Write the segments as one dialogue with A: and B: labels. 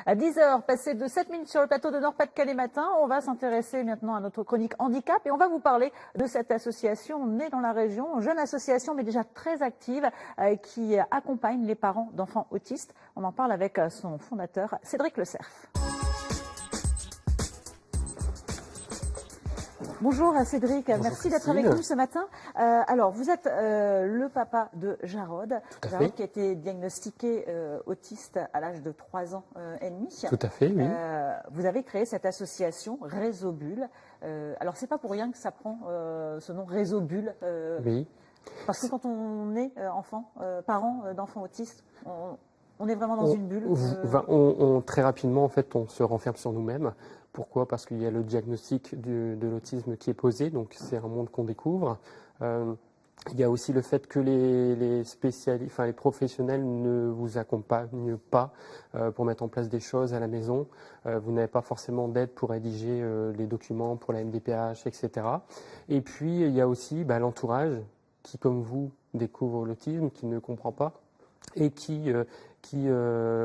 A: À 10h, passé de 7 minutes sur le plateau de Nord-Pas-de-Calais matin, on va s'intéresser maintenant à notre chronique handicap et on va vous parler de cette association née dans la région, jeune association mais déjà très active qui accompagne les parents d'enfants autistes. On en parle avec son fondateur Cédric Le Cerf. Bonjour Cédric,
B: bonjour
A: merci d'être
B: Christine.
A: avec nous ce matin. Alors, vous êtes le papa de Jarod, qui a été diagnostiqué autiste à l'âge de 3 ans et demi.
B: Tout à fait, oui.
A: Vous avez créé cette association Réseau Bulle. Alors, c'est pas pour rien que ça prend ce nom Réseau Bulle.
B: Oui.
A: Parce que quand on est enfant, parent d'enfants autistes, on est vraiment dans une bulle.
B: Très rapidement, en fait, on se renferme sur nous-mêmes. Pourquoi? Parce qu'il y a le diagnostic de l'autisme qui est posé, donc c'est un monde qu'on découvre. Il y a aussi le fait que les professionnels ne vous accompagnent pas pour mettre en place des choses à la maison. Vous n'avez pas forcément d'aide pour rédiger les documents pour la MDPH, etc. Et puis, il y a aussi l'entourage qui, comme vous, découvre l'autisme, qui ne comprend pas et qui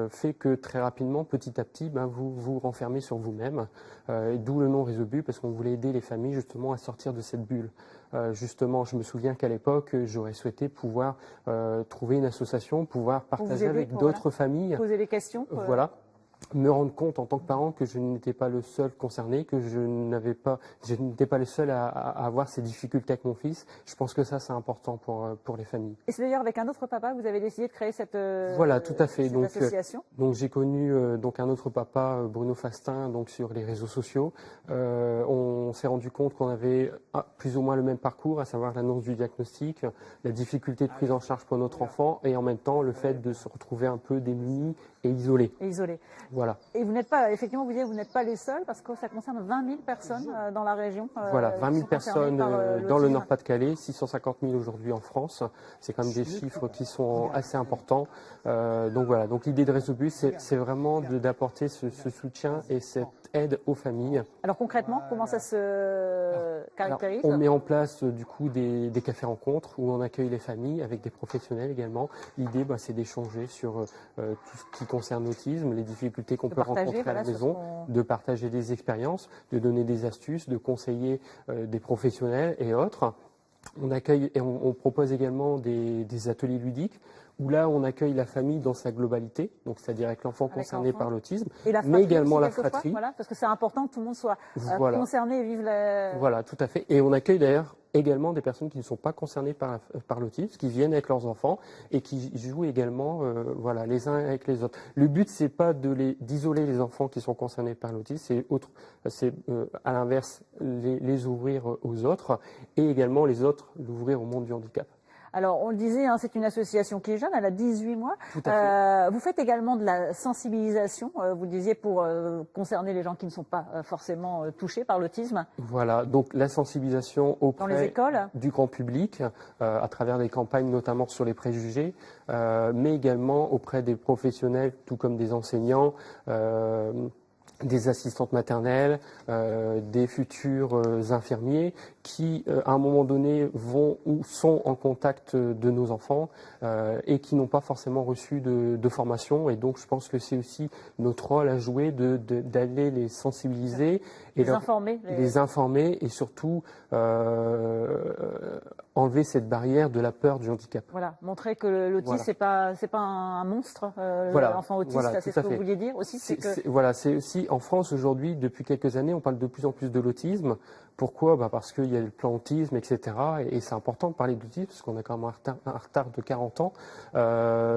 B: fait que très rapidement, petit à petit, vous vous renfermez sur vous-même. D'où le nom Réseau Bulle, parce qu'on voulait aider les familles justement à sortir de cette bulle. Justement, je me souviens qu'à l'époque, j'aurais souhaité pouvoir trouver une association, pouvoir partager avec d'autres familles.
A: Poser des questions.
B: Voilà. Me rendre compte en tant que parent que je n'étais pas le seul concerné, que je n'étais pas le seul à avoir ces difficultés avec mon fils. Je pense que ça, c'est important pour les familles.
A: Et c'est d'ailleurs avec un autre papa que vous avez décidé de créer cette
B: voilà, tout à fait.
A: Cette association.
B: Donc j'ai connu un autre papa, Bruno Fastin, donc sur les réseaux sociaux. On s'est rendu compte qu'on avait plus ou moins le même parcours, à savoir l'annonce du diagnostic, la difficulté de prise en charge pour notre enfant, et en même temps le fait de se retrouver un peu démunis et isolés.
A: Voilà. Et vous n'êtes pas, effectivement, vous n'êtes pas les seuls, parce que ça concerne 20 000 personnes dans la région.
B: Voilà, 20 000 personnes dans le Nord-Pas-de-Calais, 650 000 aujourd'hui en France. C'est quand même des chiffres qui sont assez importants. Donc voilà, donc l'idée de Réseau Bulle, c'est vraiment d'apporter ce soutien et cette aide aux familles.
A: Alors concrètement, comment ça se caractérise?
B: On met en place du coup des cafés rencontres où on accueille les familles avec des professionnels également. L'idée, c'est d'échanger sur tout ce qui concerne l'autisme, les difficultés qu'on peut rencontrer à la maison, de partager des expériences, de donner des astuces, de conseiller des professionnels et autres. On accueille et on propose également des ateliers ludiques où là on accueille la famille dans sa globalité, donc c'est-à-dire avec l'enfant concerné par l'autisme, mais également la fratrie.
A: Voilà, parce que c'est important que tout le monde soit concerné et vive la...
B: Voilà, tout à fait. Et on accueille d'ailleurs également des personnes qui ne sont pas concernées par l'autisme, qui viennent avec leurs enfants et qui jouent également les uns avec les autres. Le but, c'est pas d'isoler les enfants qui sont concernés par l'autisme, c'est à l'inverse les ouvrir aux autres et également les autres l'ouvrir au monde du handicap.
A: Alors, on le disait, c'est une association qui est jeune, elle a 18 mois.
B: Tout à fait.
A: Vous faites également de la sensibilisation, vous le disiez, pour concerner les gens qui ne sont pas forcément touchés par l'autisme.
B: Voilà, donc la sensibilisation auprès
A: dans les écoles,
B: du grand public, à travers des campagnes notamment sur les préjugés, mais également auprès des professionnels, tout comme des enseignants, des assistantes maternelles, des futurs infirmiers qui, à un moment donné, vont ou sont en contact de nos enfants et qui n'ont pas forcément reçu de formation. Et donc, je pense que c'est aussi notre rôle à jouer d'aller les sensibiliser et les informer et surtout enlever cette barrière de la peur du handicap.
A: Voilà, montrer que l'autisme, c'est pas un monstre, l'enfant autiste, c'est ce que vous vouliez dire aussi.
B: C'est aussi, en France aujourd'hui, depuis quelques années, on parle de plus en plus de l'autisme. Pourquoi? Parce qu'il y a le plan autisme, etc. Et c'est important de parler d'autisme, parce qu'on a quand même un retard de 40 ans.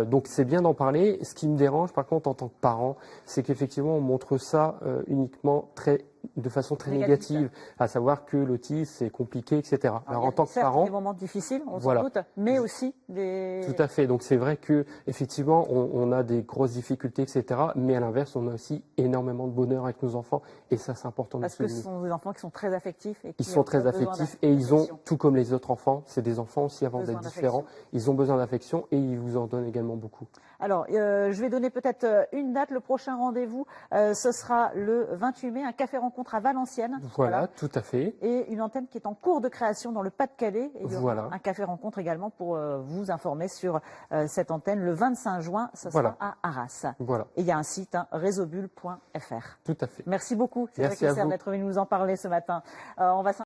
B: Donc c'est bien d'en parler. Ce qui me dérange, par contre, en tant que parent, c'est qu'effectivement, on montre ça uniquement de façon très négative, à savoir que l'autisme c'est compliqué, etc. Alors en tant que parent,
A: des moments difficiles, on s'en doute, mais aussi des...
B: Tout à fait. Donc c'est vrai que effectivement on a des grosses difficultés, etc. Mais à l'inverse, on a aussi énormément de bonheur avec nos enfants, et ça c'est important.
A: Parce que ce sont des enfants qui sont très affectifs.
B: Ils sont très affectifs et ils ont, tout comme les autres enfants, c'est des enfants aussi avant d'être différents. Ils ont besoin d'affection et ils vous en donnent également beaucoup.
A: Alors, je vais donner peut-être une date. Le prochain rendez-vous, ce sera le 28 mai, un café rencontre rencontre à Valenciennes.
B: Voilà, tout à fait.
A: Et une antenne qui est en cours de création dans le Pas-de-Calais. Et il y aura un café rencontre également pour vous informer sur cette antenne le 25 juin. Ça sera à Arras.
B: Voilà.
A: Et il y a un site, réseaubulle.fr.
B: Tout à fait.
A: Merci beaucoup, Cédric
B: Merci à vous
A: d'être venu nous en parler ce matin. On va